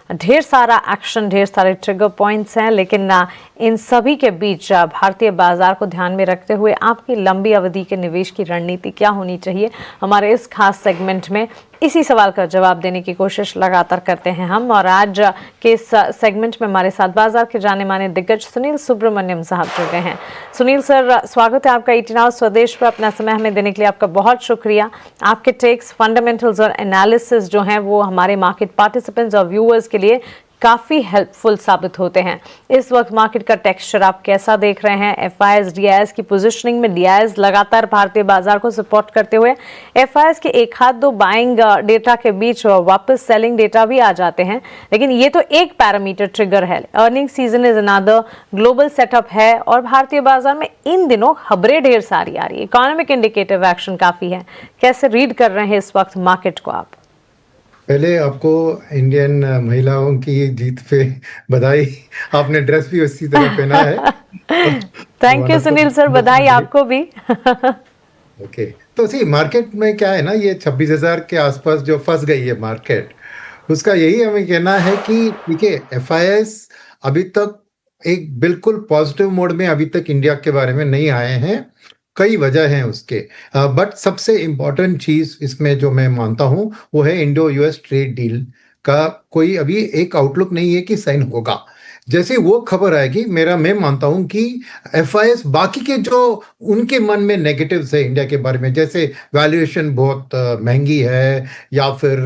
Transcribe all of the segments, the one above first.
ढेर सारा एक्शन, ढेर सारे ट्रिगर पॉइंट्स हैं, लेकिन इन सभी के बीच भारतीय बाजार को ध्यान में रखते हुए आपकी लंबी अवधि के निवेश की रणनीति क्या होनी चाहिए, हमारे इस खास सेगमेंट में इसी सवाल का जवाब देने की कोशिश लगातार करते हैं हम। और आज के इस सेगमेंट में हमारे साथ बाजार के जाने माने दिग्गज सुनील सुब्रमण्यम साहब जुड़ गए हैं। सुनील सर, स्वागत है आपका 18 आवर्स स्वदेश पर। अपना समय हमें देने के लिए आपका बहुत शुक्रिया। आपके टेक्स, फंडामेंटल्स और एनालिसिस जो हैं वो हमारे मार्केट पार्टिसिपेंट्स और व्यूअर्स के लिए काफ़ी हेल्पफुल साबित होते हैं। इस वक्त मार्केट का टेक्सचर आप कैसा देख रहे हैं? एफआईएस डीआईएस की पोजीशनिंग में डीआईएस लगातार भारतीय बाजार को सपोर्ट करते हुए एफआईएस के एक हाथ दो बाइंग डेटा के बीच वापस सेलिंग डेटा भी आ जाते हैं, लेकिन ये तो एक पैरामीटर ट्रिगर है। Earning season is another, global setup है और भारतीय बाजार में इन दिनों खबरें ढेर सारी आ रही है, इकोनॉमिक इंडिकेटिव एक्शन काफ़ी है। कैसे रीड कर रहे हैं इस वक्त मार्केट को आप? पहले आपको इंडियन महिलाओं की जीत पे बधाई। आपने ड्रेस भी उसी तरह पहना है। थैंक यू सुनील सर, बधाई आपको भी। ओके, तो सी मार्केट में क्या है ना, ये 26,000 के आसपास जो फंस गई है मार्केट, उसका यही हमें कहना है कि देखिए एफआईएस अभी तक एक बिल्कुल पॉजिटिव मोड में अभी तक इंडिया के बारे में नहीं आए हैं। कई वजह हैं उसके, बट सबसे इम्पोर्टेंट चीज इसमें जो मैं मानता हूं वो है इंडो यूएस ट्रेड डील का कोई अभी एक आउटलुक नहीं है कि साइन होगा। जैसे वो खबर आएगी, मैं मानता हूं कि एफआईएस बाकी के जो उनके मन में नेगेटिव्स है इंडिया के बारे में, जैसे वैल्यूएशन बहुत महंगी है, या फिर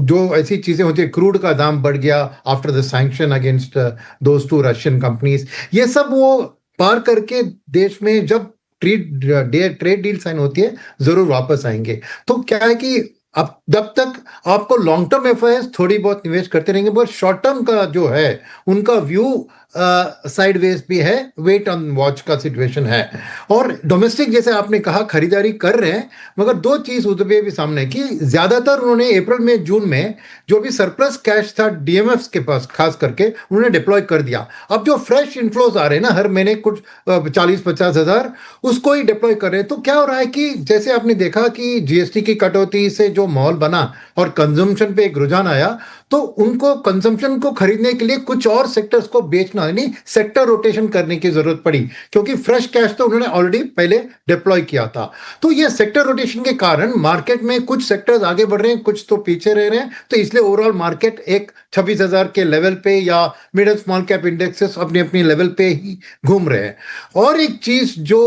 जो ऐसी चीजें होती है, क्रूड का दाम बढ़ गया after the sanction against those two Russian companies, ये सब वो पार करके देश में जब ट्रेड डील साइन होती है जरूर वापस आएंगे। तो क्या है कि अब जब तक आपको लॉन्ग टर्म एफआईएस थोड़ी बहुत निवेश करते रहेंगे, बहुत शॉर्ट टर्म का जो है उनका व्यू साइडवेज भी है, वेट ऑन वॉच का सिचुएशन है। और डोमेस्टिक जैसे आपने कहा खरीदारी कर रहे हैं, मगर दो चीज उधर भी सामने कि ज्यादातर उन्होंने अप्रैल में जून में जो भी सरप्लस कैश था डीएमएफ के पास खास करके उन्होंने डिप्लॉय कर दिया। अब जो फ्रेश इनफ्लोज आ रहे हैं ना हर महीने कुछ 40-50 हजार, उसको ही डिप्लॉय कर रहे हैं। तो क्या हो रहा है कि जैसे आपने देखा कि जीएसटी की कटौती से जो माहौल बना और कंजम्पशन पे एक रुझान आया, तो उनको कंजम्पशन को खरीदने के लिए कुछ और सेक्टर्स को बेचना, यानी सेक्टर रोटेशन करने की जरूरत पड़ी, क्योंकि फ्रेश कैश तो उन्होंने ऑलरेडी पहले डिप्लॉय किया था। तो ये सेक्टर रोटेशन के कारण मार्केट में कुछ सेक्टर्स आगे बढ़ रहे हैं, कुछ तो पीछे रह रहे हैं। तो इसलिए ओवरऑल मार्केट एक 26,000 के लेवल पे या mid and small cap indexes अपनी अपनी लेवल पे ही घूम रहे हैं। और एक चीज जो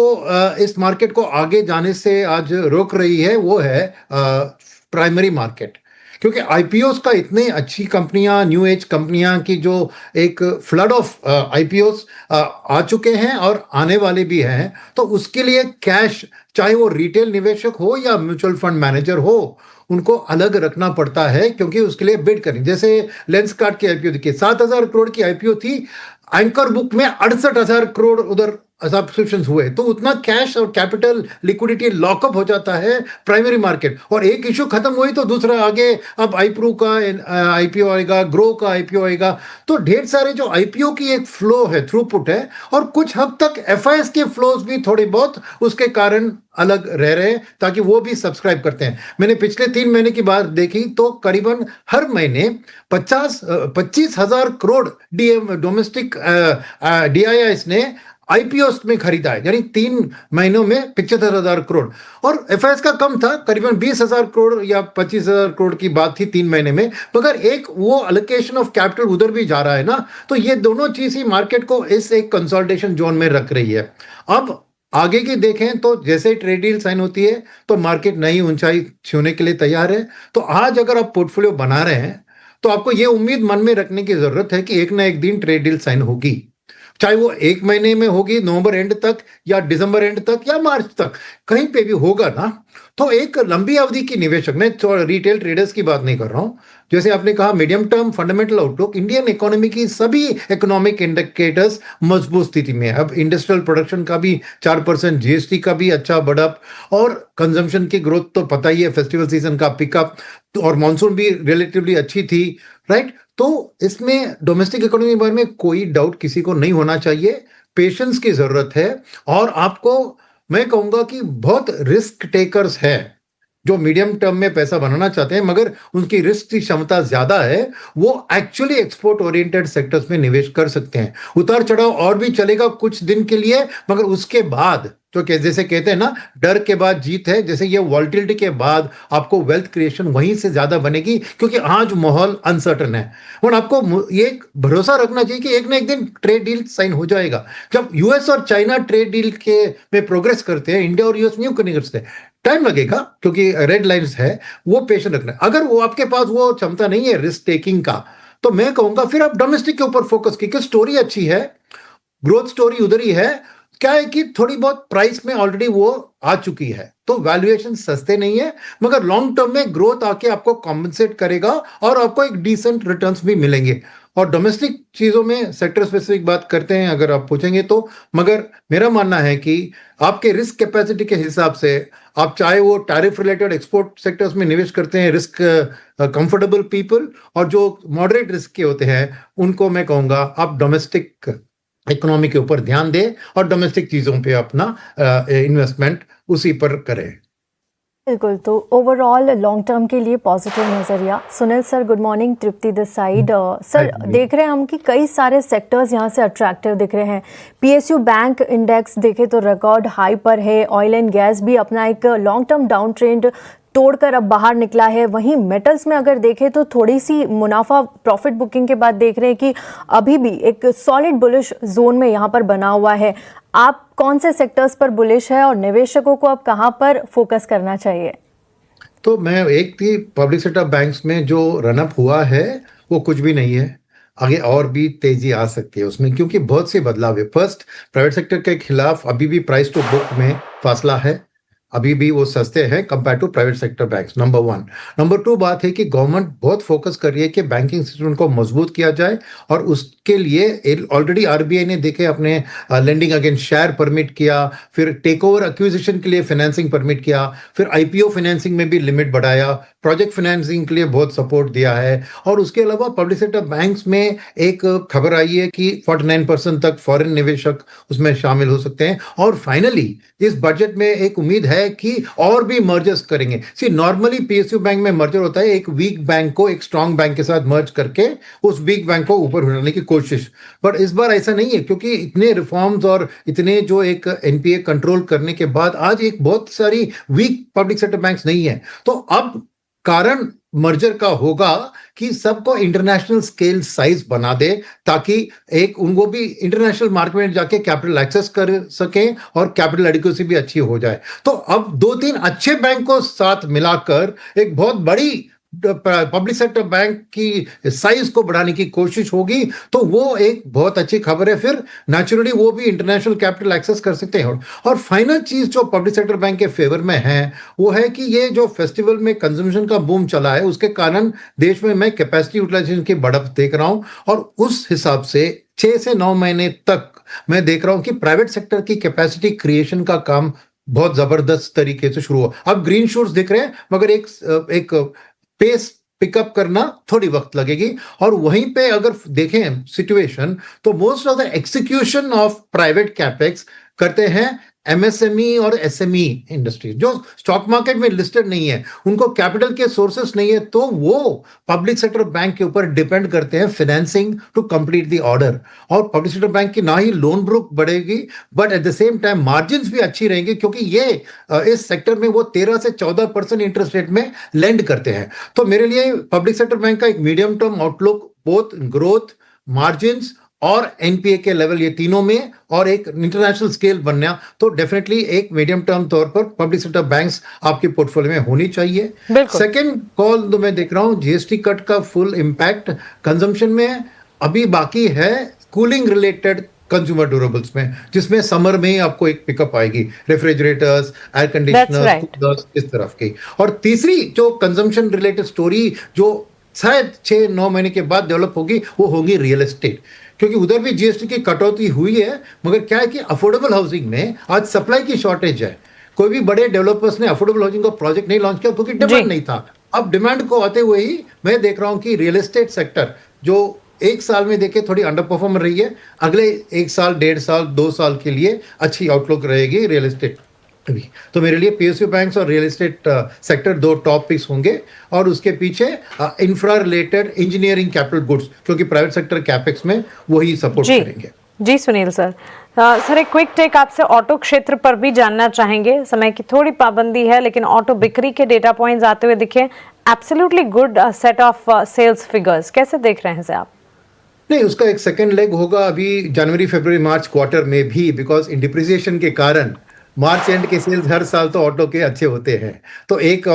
इस मार्केट को आगे जाने से आज रोक रही है वो है प्राइमरी मार्केट, क्योंकि आईपीओस का इतने अच्छी कंपनियां, न्यू एज कंपनियां की जो एक फ्लड ऑफ आईपीओस आ चुके हैं और आने वाले भी हैं, तो उसके लिए कैश, चाहे वो रिटेल निवेशक हो या म्यूचुअल फंड मैनेजर हो, उनको अलग रखना पड़ता है, क्योंकि उसके लिए बिड करें। जैसे लेंसकार्ट की आईपीओ देखिए, 7,000 करोड़ की आईपीओ थी, एंकर बुक में 68,000 करोड़ उधर सब्सक्रिप्शन हुए, तो उतना कैश और कैपिटल लिक्विडिटी लॉकअप हो जाता है प्राइमरी मार्केट। और एक इशू खत्म हुई तो दूसरा आगे, अब आईप्रू का आईपीओ आएगा, ग्रो का आईपीओ आएगा। तो ढेर सारे जो आईपीओ की एक फ्लो है, थ्रूपुट है, और कुछ हद तक एफआईएस के फ्लोज भी थोड़े बहुत उसके कारण अलग रह रहे हैं, ताकि वो भी सब्सक्राइब करते हैं। मैंने पिछले 3 महीने की बात देखी तो करीबन हर महीने 25,000 करोड़ डोमेस्टिक डीआईआईएस ने आईपीओस में खरीदा है, यानी 3 महीनों में 75,000 करोड़। और एफआईएस का कम था, करीबन 20,000 करोड़ या 25,000 करोड़ की बात थी 3 महीने में, मगर एक वो अलोकेशन ऑफ कैपिटल उधर भी जा रहा है ना। तो ये दोनों चीज ही मार्केट को इस एक कंसोलिडेशन जोन में रख रही है। अब आगे की देखें तो जैसे ट्रेड डील साइन होती है तो मार्केट नई ऊंचाई छूने के लिए तैयार है। तो आज अगर आप पोर्टफोलियो बना रहे हैं तो आपको ये उम्मीद मन में रखने की जरूरत है कि एक ना एक दिन ट्रेड डील साइन होगी, चाहे वो 1 महीने में होगी, नवंबर एंड तक या दिसंबर एंड तक या मार्च तक, कहीं पे भी होगा ना। तो एक लंबी अवधि की निवेशक, मैं रिटेल ट्रेडर्स की बात नहीं कर रहा हूं, जैसे आपने कहा medium term fundamental outlook, Indian economy की सभी इकोनॉमिक इंडिकेटर्स मजबूत स्थिति में है। अब इंडस्ट्रियल प्रोडक्शन का भी 4%, जीएसटी का भी अच्छा बढ़अप, और कंजम्पशन की ग्रोथ तो पता ही है, फेस्टिवल सीजन का पिकअप, और मॉनसून भी रिलेटिवली अच्छी थी, राइट। तो इसमें डोमेस्टिक इकोनॉमी के बारे में कोई डाउट किसी को नहीं होना चाहिए। पेशेंस की जरूरत है, और आपको मैं कहूंगा कि बहुत रिस्क टेकर्स है जो मीडियम टर्म में पैसा बनाना चाहते हैं मगर उनकी रिस्क की क्षमता ज्यादा है, वो एक्चुअली एक्सपोर्ट ओरिएंटेड सेक्टर्स में निवेश कर सकते हैं। उतार चढ़ाव और भी चलेगा कुछ दिन के लिए, मगर उसके बाद जो जैसे कहते हैं ना, डर के बाद जीत है, जैसे ये वॉल्टिलिटी के बाद आपको वेल्थ क्रिएशन वहीं से ज्यादा बनेगी, क्योंकि आज माहौल अनसर्टन है। और आपको ये भरोसा रखना चाहिए कि एक ना एक दिन ट्रेड डील साइन हो जाएगा। जब यूएस और चाइना ट्रेड डील के में प्रोग्रेस करते हैं, इंडिया और यूएस न्यू नहीं करते, टाइम लगेगा क्योंकि रेड लाइंस है, वो पेशेंट रखना है। अगर वो आपके पास वो क्षमता नहीं है रिस्क टेकिंग का, तो मैं कहूंगा फिर आप डोमेस्टिक के ऊपर फोकस कीजिए। स्टोरी अच्छी है, ग्रोथ स्टोरी उधर ही है। क्या है कि थोड़ी बहुत प्राइस में ऑलरेडी वो आ चुकी है, तो वैल्यूएशन सस्ते नहीं है, मगर लॉन्ग टर्म में ग्रोथ आके आपको कॉम्पनसेट करेगा और आपको एक डिसेंट रिटर्न्स भी मिलेंगे। और डोमेस्टिक चीजों में सेक्टर स्पेसिफिक बात करते हैं अगर आप पूछेंगे तो, मगर मेरा मानना है कि आपके रिस्क कैपेसिटी के हिसाब से आप चाहे वो टैरिफ रिलेटेड एक्सपोर्ट सेक्टर्स में निवेश करते हैं, रिस्क कंफर्टेबल पीपल, और जो मॉडरेट रिस्क के होते हैं उनको मैं कहूंगा आप डोमेस्टिक इकोनॉमी के ऊपर ध्यान दें और डोमेस्टिक चीजों पे अपना इन्वेस्टमेंट उसी पर करें। बिल्कुल, तो ओवरऑल लॉन्ग टर्म के लिए पॉजिटिव नजरिया। Sunil sir, good morning. Tripti this side. Sir, देख रहे हैं हम कि कई सारे सेक्टर्स यहाँ से अट्रैक्टिव दिख रहे हैं। पीएसयू बैंक इंडेक्स देखे तो रिकॉर्ड हाई पर है। ऑयल एंड गैस भी अपना एक लॉन्ग टर्म डाउन ट्रेंड तोड़कर अब बाहर निकला है। वहीं मेटल्स में अगर देखें तो थोड़ी सी मुनाफा प्रॉफिट बुकिंग के बाद देख रहे हैं कि अभी भी एक सॉलिड बुलिश जोन में यहाँ पर बना हुआ है। आप कौन से सेक्टर्स पर बुलिश है और निवेशकों को अब कहाँ पर फोकस करना चाहिए? तो मैं एक थी पब्लिक सेक्टर बैंक्स में जो रनअप हुआ है वो कुछ भी नहीं है, आगे और भी तेजी आ सकती है उसमें, क्योंकि बहुत से बदलाव है। फर्स्ट, प्राइवेट सेक्टर के खिलाफ अभी भी प्राइस टू बुक में फासला है, अभी भी वो सस्ते हैं compare to private sector banks, number one. Number two बात है कि गवर्नमेंट बहुत फोकस कर रही है कि बैंकिंग सिस्टम को मजबूत किया जाए, और उसके लिए ऑलरेडी आरबीआई ने देखे अपने लेंडिंग अगेंस्ट शेयर परमिट किया, फिर टेक ओवर एक्विजिशन के लिए फाइनेंसिंग परमिट किया, फिर आईपीओ फाइनेंसिंग में भी लिमिट बढ़ाया, प्रोजेक्ट फाइनेंसिंग के लिए बहुत सपोर्ट दिया है। और उसके अलावा पब्लिक सेक्टर बैंक्स में एक खबर आई है कि 49% तक फॉरेन निवेशक उसमें शामिल हो सकते हैं। और फाइनली इस बजट में एक उम्मीद है कि और भी मर्जर्स करेंगे। सी नॉर्मली पीएसयू बैंक में मर्जर होता है एक वीक बैंक को एक स्ट्रांग बैंक के साथ मर्ज करके उस वीक बैंक को ऊपर उठाने की कोशिश, बट इस बार ऐसा नहीं है, क्योंकि इतने रिफॉर्म्स और इतने जो एक एनपीए कंट्रोल करने के बाद आज एक बहुत सारी वीक पब्लिक सेक्टर बैंक्स नहीं है। तो अब कारण मर्जर का होगा कि सबको इंटरनेशनल स्केल साइज बना दे, ताकि एक उनको भी इंटरनेशनल मार्केट में जाके कैपिटल एक्सेस कर सके और कैपिटल एडिक्वेसी भी अच्छी हो जाए। तो अब दो तीन अच्छे बैंक को साथ मिलाकर एक बहुत बड़ी पब्लिक सेक्टर बैंक की साइज को बढ़ाने की कोशिश होगी, तो वो एक बहुत अच्छी खबर है। फिर नेचुरली वो भी इंटरनेशनल कैपिटल एक्सेस कर सकते हैं। और फाइनल चीज जो पब्लिक सेक्टर बैंक के फेवर में है वो है कि ये जो फेस्टिवल में कंजम्पशन का बूम चला है, उसके कारण देश में मैं कैपेसिटी यूटिलाइजेशन की बढ़त देख रहा हूं, और उस हिसाब से 6 से 9 महीने तक मैं देख रहा हूं कि प्राइवेट सेक्टर की कैपेसिटी क्रिएशन का काम बहुत जबरदस्त तरीके से शुरू हुआ। अब ग्रीन शूट्स दिख रहे हैं, मगर एक पेस पिकअप करना थोड़ी वक्त लगेगी। और वहीं पे अगर देखें सिचुएशन, तो most of the execution of private capex करते हैं एमएसएमई और एसएमई इंडस्ट्री, जो स्टॉक मार्केट में लिस्टेड नहीं है, उनको कैपिटल के सोर्सेस नहीं है, तो वो पब्लिक सेक्टर बैंक के ऊपर डिपेंड करते हैं financing to complete the order. और पब्लिक सेक्टर बैंक की ना ही लोन बुक बढ़ेगी, but at the same time margin भी अच्छी रहेंगी, क्योंकि ये इस सेक्टर में वो 13 से 14% इंटरेस्ट रेट में लेंड करते हैं। तो मेरे लिए पब्लिक सेक्टर बैंक का एक medium term outlook both growth, margin और एनपीए के लेवल, ये तीनों में, और एक इंटरनेशनल स्केल बनना, तो डेफिनेटली एक मीडियम टर्म तौर पर पब्लिक सेक्टर बैंक्स आपके पोर्टफोलियो में होनी चाहिए। सेकंड कॉल तो मैं देख रहा हूं जीएसटी कट का फुल इंपैक्ट कंजम्पशन में अभी बाकी है, कूलिंग रिलेटेड कंज्यूमर ड्यूरेबल्स में, जिसमें समर में ही आपको एक पिकअप आएगी, रेफ्रिजरेटर्स, एयर कंडीशनर्स, कूलर्स, इस तरफ की। और तीसरी जो कंजम्पशन रिलेटेड स्टोरी जो शायद 6-9 महीने के बाद डेवलप होगी, वो होगी रियल एस्टेट, क्योंकि उधर भी जीएसटी की कटौती हुई है, मगर क्या है कि अफोर्डेबल हाउसिंग में आज सप्लाई की शॉर्टेज है। कोई भी बड़े डेवलपर्स ने अफोर्डेबल हाउसिंग का प्रोजेक्ट नहीं लॉन्च किया क्योंकि डिमांड नहीं था। अब डिमांड को आते हुए ही मैं देख रहा हूं कि रियल एस्टेट सेक्टर जो एक साल में देखे थोड़ी अंडर परफॉर्म रही है, अगले 1 साल, 1.5 साल, 2 साल के लिए अच्छी आउटलुक रहेगी रियल एस्टेट। अभी तो मेरे लिए पीएसयू बैंक्स और रियल एस्टेट सेक्टर दो टॉप पिक्स होंगे, और उसके पीछे infra related engineering capital goods, क्योंकि प्राइवेट सेक्टर कैपेक्स में वही सपोर्ट जी करेंगे। जी सुनील सर, सर एक क्विक टेक आपसे ऑटो क्षेत्र पर भी जानना चाहेंगे। समय की थोड़ी पाबंदी है, लेकिन ऑटो बिक्री के डेटा पॉइंट्स आते हुए दिखे, absolutely good set of sales figures, कैसे देख रहे हैं इसे आप? नहीं, उसका एक सेकंड लेग होगा अभी जनवरी फरवरी मार्च क्वार्टर में भी, बिकॉज इन डिप्रिसिएशन के कारण मार्च एंड के सेल्स हर साल तो ऑटो के अच्छे होते हैं, तो एक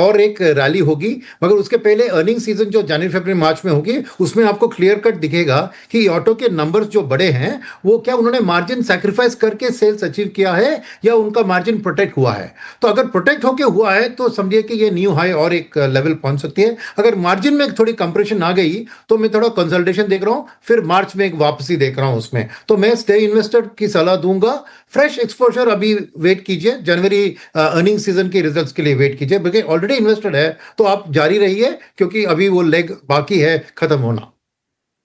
रैली होगी। मगर उसके पहले अर्निंग सीजन जो जनवरी फरवरी मार्च में होगी, उसमें आपको क्लियर कट दिखेगा कि ऑटो के नंबर्स जो बड़े हैं वो क्या उन्होंने मार्जिन सैक्रिफाइस करके सेल्स अचीव किया है या उनका मार्जिन प्रोटेक्ट हुआ है। तो अगर प्रोटेक्ट होके हुआ है तो समझिए कि ये न्यू हाई और एक लेवल पहुंच सकती है। अगर मार्जिन में थोड़ी कंप्रेशन आ गई तो मैं थोड़ा कंसल्टेशन देख रहा हूं, फिर मार्च में एक वापसी देख रहा हूं उसमें। तो मैं स्टे इन्वेस्टर की सलाह दूंगा, फ्रेश एक्सपोजर अभी वेट कीजिए, जनवरी अर्निंग सीजन के रिजल्ट्स के लिए वेट कीजिए, क्योंकि ऑलरेडी इन्वेस्टेड है तो आप जारी रहिए, क्योंकि अभी वो लेग बाकी है खत्म होना।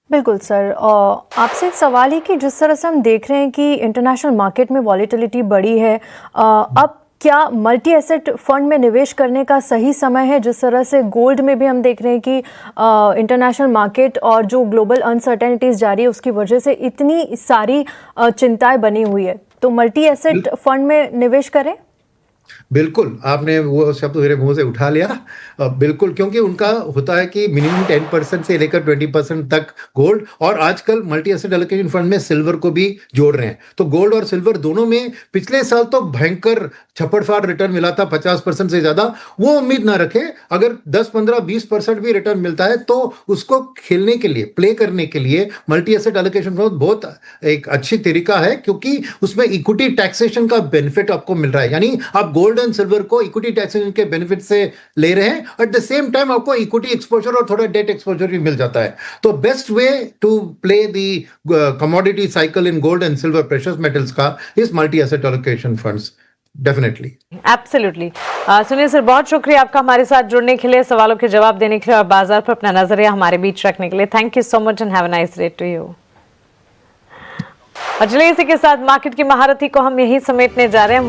बिल्कुल सर, आपसे एक सवाल है कि जिस तरह से हम देख रहे हैं कि इंटरनेशनल मार्केट में वॉलेटिलिटी बढ़ी है, अब क्या मल्टी एसेट फंड में निवेश करने का सही समय है? जिस तरह से गोल्ड में भी हम देख रहे हैं कि इंटरनेशनल मार्केट और जो ग्लोबल अनसर्टेनिटीज जारी है उसकी वजह से इतनी सारी चिंताएं बनी हुई है, तो मल्टी एसेट फंड में निवेश करें? बिल्कुल, आपने वो शब्द मेरे मुंह से उठा लिया। बिल्कुल, क्योंकि उनका होता है कि मिनिमम 10% से लेकर 20% तक गोल्ड, और आजकल मल्टी एसेट एलोकेशन फंड में सिल्वर को भी जोड़ रहे हैं। तो गोल्ड और सिल्वर दोनों में पिछले साल तो भयंकर छप्पड़फाड़ रिटर्न मिला था, 50% से ज्यादा। वो उम्मीद ना रखें, अगर 10, 15, 20% भी रिटर्न मिलता है तो उसको खेलने के लिए, प्ले करने के लिए मल्टी एसेट एलोकेशन फंड बहुत एक अच्छी तरीका है, क्योंकि उसमें इक्विटी टैक्सेशन का बेनिफिट आपको मिल रहा है। यानी आप गोल्ड एंड सिल्वर को इक्विटी टैक्सेशन के बेनिफिट से ले रहे हैं, एट द सेम टाइम आपको इक्विटी एक्सपोजर और थोड़ा डेट एक्सपोजर भी मिल जाता है। तो best way to play the commodity cycle in gold and silver precious metals का इस multi asset allocation funds, definitely. Absolutely. Sunil sir, बहुत शुक्रिया आपका हमारे साथ जुड़ने के लिए, सवालों के जवाब देने के लिए और बाजार पर अपना नजरिया हमारे बीच रखने के लिए। Thank you so much and have a nice day to you. और चलिए इसी के साथ मार्केट की महारथी को हम यही समेटने जा रहे हैं।